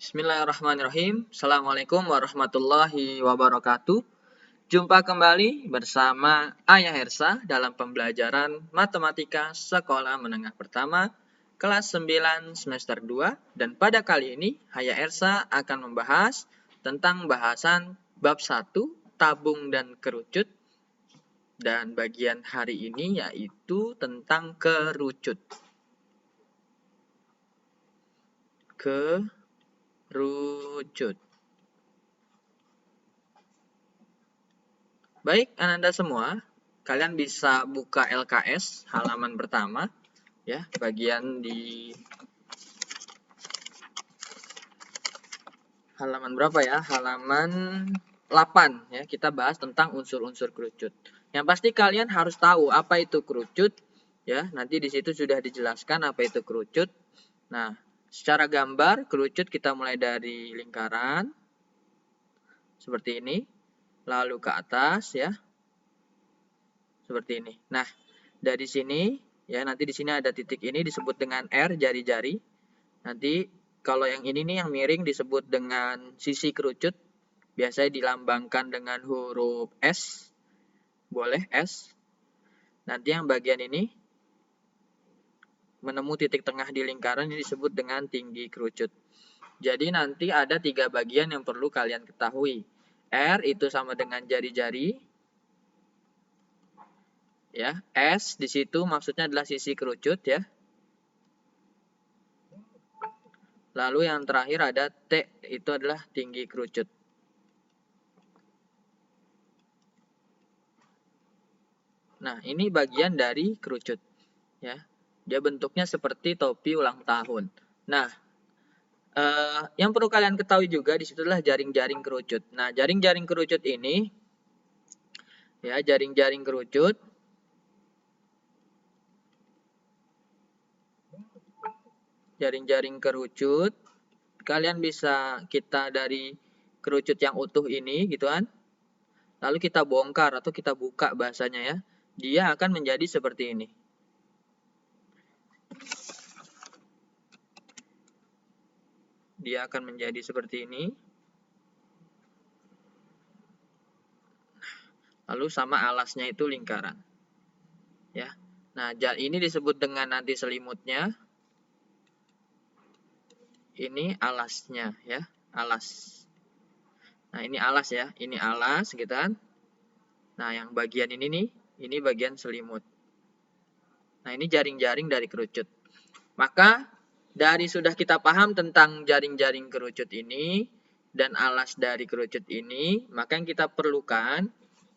Bismillahirrahmanirrahim. Assalamualaikum warahmatullahi wabarakatuh. Jumpa kembali bersama Ayah Hersa dalam pembelajaran Matematika Sekolah Menengah Pertama kelas 9 semester 2. Dan pada kali ini Ayah Hersa akan membahas tentang bahasan bab 1 tabung dan kerucut. Dan bagian hari ini yaitu tentang kerucut. Kerucut. Baik, Ananda semua, kalian bisa buka LKS halaman pertama, ya, bagian di halaman berapa ya? Halaman 8, ya. Kita bahas tentang unsur-unsur kerucut. Yang pasti kalian harus tahu apa itu kerucut, ya. Nanti di situ sudah dijelaskan apa itu kerucut. Nah, secara gambar kerucut kita mulai dari lingkaran seperti ini, lalu ke atas, ya. Seperti ini. Nah, dari sini, ya, nanti di sini ada titik ini disebut dengan R, jari-jari. Nanti kalau yang ini nih yang miring disebut dengan sisi kerucut. Biasanya dilambangkan dengan huruf S. Boleh S. Nanti yang bagian ini menemu titik tengah di lingkaran ini disebut dengan tinggi kerucut. Jadi nanti ada 3 bagian yang perlu kalian ketahui. R itu sama dengan jari-jari. Ya, S di situ maksudnya adalah sisi kerucut, ya. Lalu yang terakhir ada T, itu adalah tinggi kerucut. Nah, ini bagian dari kerucut, ya. Dia bentuknya seperti topi ulang tahun. Nah, yang perlu kalian ketahui juga di situ adalah jaring-jaring kerucut. Nah, jaring-jaring kerucut ini, ya, jaring-jaring kerucut kalian bisa kita dari kerucut yang utuh ini gitu kan, lalu kita bongkar atau kita buka bahasanya, ya, dia akan menjadi seperti ini. Dia akan menjadi seperti ini. Lalu sama alasnya itu lingkaran, ya. Nah, ini disebut dengan nanti selimutnya. Ini alasnya, ya, alas. Nah, ini alas, ya, ini alas gitu kan. Nah, yang bagian ini nih, ini bagian selimut. Nah, ini jaring-jaring dari kerucut. Maka dari sudah kita paham tentang jaring-jaring kerucut ini dan alas dari kerucut ini, maka yang kita perlukan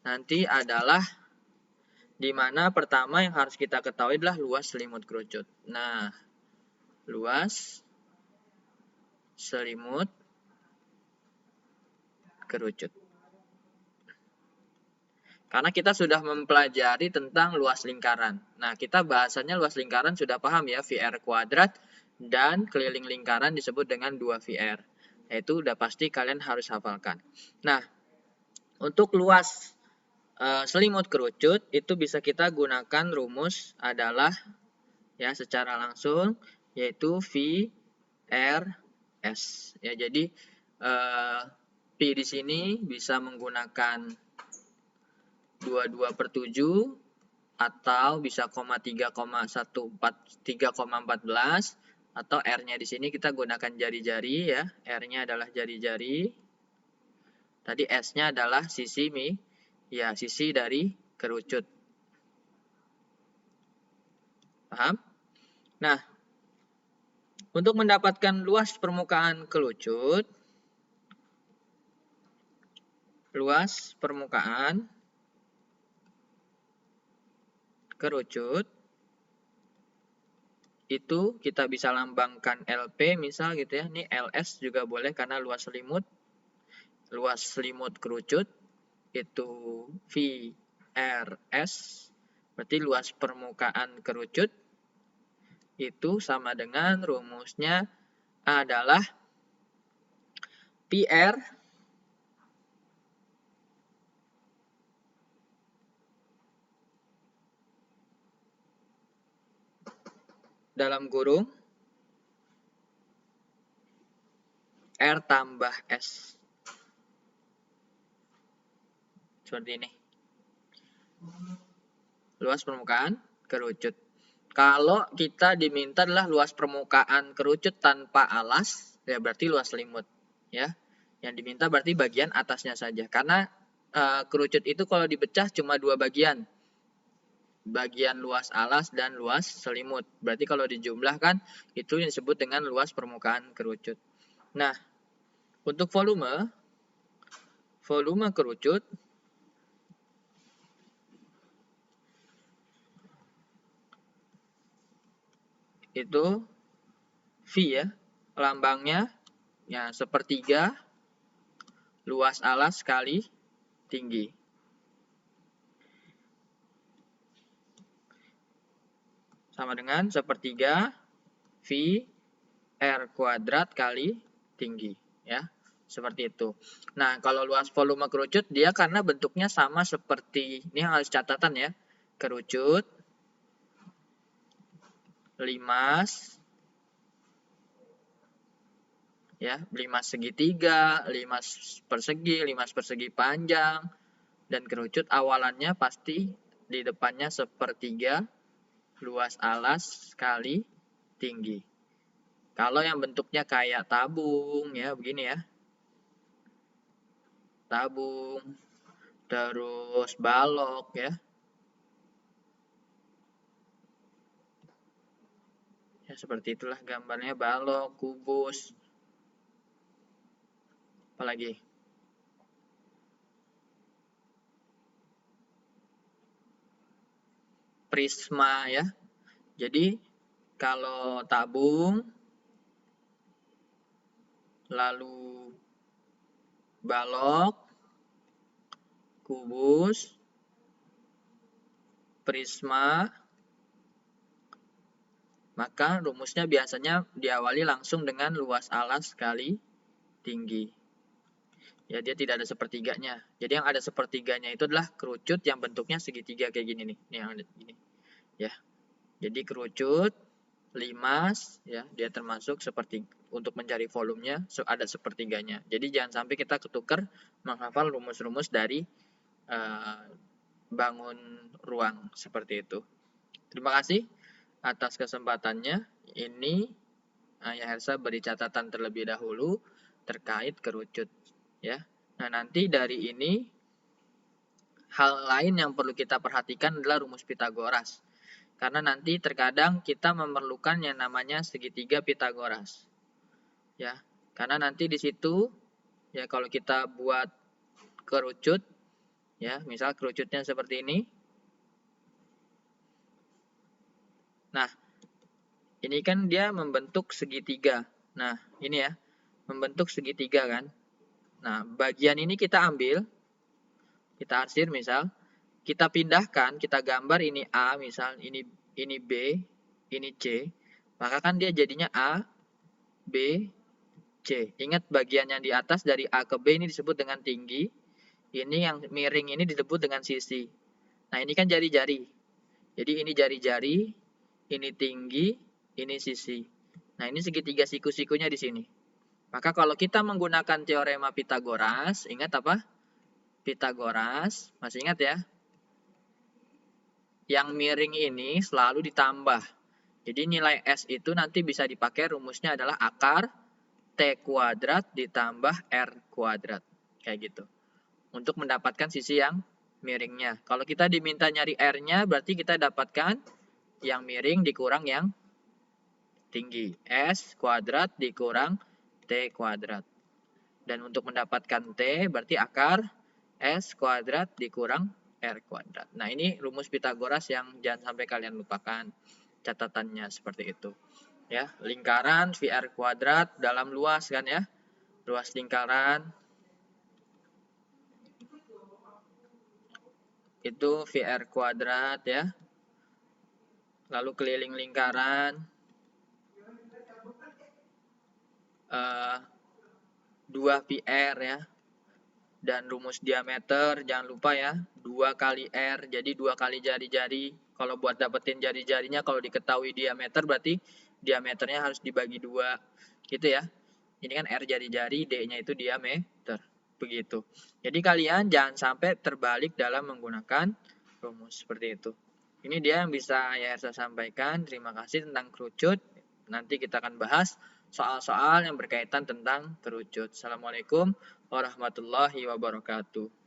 nanti adalah di mana pertama yang harus kita ketahui adalah luas selimut kerucut. Nah, luas selimut kerucut. Karena kita sudah mempelajari tentang luas lingkaran. Nah, kita bahasanya luas lingkaran sudah paham, ya, VR kuadrat dan keliling lingkaran disebut dengan 2VR. Itu udah pasti kalian harus hafalkan. Nah, untuk luas selimut kerucut itu bisa kita gunakan rumus adalah, ya, secara langsung yaitu VRS. Ya, jadi P di sini bisa menggunakan 22/7 atau bisa 3,14 atau R-nya di sini kita gunakan jari-jari, ya. R-nya adalah jari-jari. Tadi S-nya adalah sisi ya, sisi dari kerucut. Paham? Nah, untuk mendapatkan luas permukaan kerucut, itu kita bisa lambangkan LP misal gitu, ya. Ini LS juga boleh karena luas selimut kerucut itu VRS. Berarti luas permukaan kerucut itu sama dengan rumusnya adalah PR dalam kurung R tambah S. Seperti ini. Luas permukaan kerucut. Kalau kita diminta adalah luas permukaan kerucut tanpa alas, ya berarti luas selimut. Ya, yang diminta berarti bagian atasnya saja. Karena kerucut itu kalau dipecah cuma dua bagian. Bagian luas alas dan luas selimut. Berarti kalau dijumlahkan itu yang disebut dengan luas permukaan kerucut. Nah, untuk volume kerucut itu V ya, lambangnya ya sepertiga luas alas kali tinggi. Sama dengan sepertiga V R kuadrat kali tinggi ya. Seperti itu. Nah, kalau luas volume kerucut dia karena bentuknya sama seperti ini, harus catatan ya. Kerucut limas ya, limas segitiga, limas persegi panjang, dan kerucut awalannya pasti di depannya sepertiga luas alas kali tinggi. Kalau yang bentuknya kayak tabung ya, begini ya. Tabung, terus balok ya. Ya seperti itulah gambarnya, balok, kubus. Apalagi? Prisma ya. Jadi kalau tabung, lalu balok, kubus, prisma, maka rumusnya biasanya diawali langsung dengan luas alas kali tinggi. Ya, dia tidak ada sepertiganya. Jadi yang ada sepertiganya itu adalah kerucut yang bentuknya segitiga kayak gini nih. Ini yang ada gini. Ya. Jadi kerucut limas ya, dia termasuk seperti untuk mencari volumenya ada sepertiganya. Jadi jangan sampai kita ketukar menghafal rumus-rumus dari bangun ruang seperti itu. Terima kasih atas kesempatannya. Ini Ayah Hersa beri catatan terlebih dahulu terkait kerucut ya. Nah, nanti dari ini hal lain yang perlu kita perhatikan adalah rumus Pitagoras. Karena nanti terkadang kita memerlukan yang namanya segitiga Pitagoras. Ya, karena nanti di situ ya kalau kita buat kerucut ya, misal kerucutnya seperti ini. Nah, ini kan dia membentuk segitiga. Nah, ini ya, membentuk segitiga kan. Nah, bagian ini kita ambil, kita arsir misal, kita pindahkan, kita gambar ini A misal, ini B, ini C, maka kan dia jadinya A, B, C. Ingat bagian yang di atas dari A ke B ini disebut dengan tinggi, ini yang miring ini disebut dengan sisi. Nah, ini kan jari-jari. Jadi ini jari-jari, ini tinggi, ini sisi. Nah, ini segitiga siku-sikunya di sini. Maka kalau kita menggunakan teorema Pitagoras, ingat apa? Pitagoras, masih ingat ya? Yang miring ini selalu ditambah. Jadi nilai S itu nanti bisa dipakai, rumusnya adalah akar T kuadrat ditambah R kuadrat. Kayak gitu. Untuk mendapatkan sisi yang miringnya. Kalau kita diminta nyari R-nya, berarti kita dapatkan yang miring dikurang yang tinggi. S kuadrat dikurang T kuadrat. Dan untuk mendapatkan T berarti akar S kuadrat dikurang R kuadrat. Nah, ini rumus Pitagoras yang jangan sampai kalian lupakan. Catatannya seperti itu. Ya, lingkaran VR kuadrat dalam luas kan ya. Luas lingkaran itu VR kuadrat ya. Lalu keliling lingkaran 2PR ya. Dan rumus diameter jangan lupa ya, 2 kali R, jadi 2 kali jari-jari. Kalau buat dapetin jari-jarinya, kalau diketahui diameter berarti diameternya harus dibagi 2 gitu ya. Ini kan R jari-jari, D-nya itu diameter. Begitu. Jadi kalian jangan sampai terbalik dalam menggunakan rumus seperti itu. Ini dia yang bisa saya sampaikan. Terima kasih tentang kerucut. Nanti kita akan bahas soal-soal yang berkaitan tentang kerucut. Assalamualaikum warahmatullahi wabarakatuh.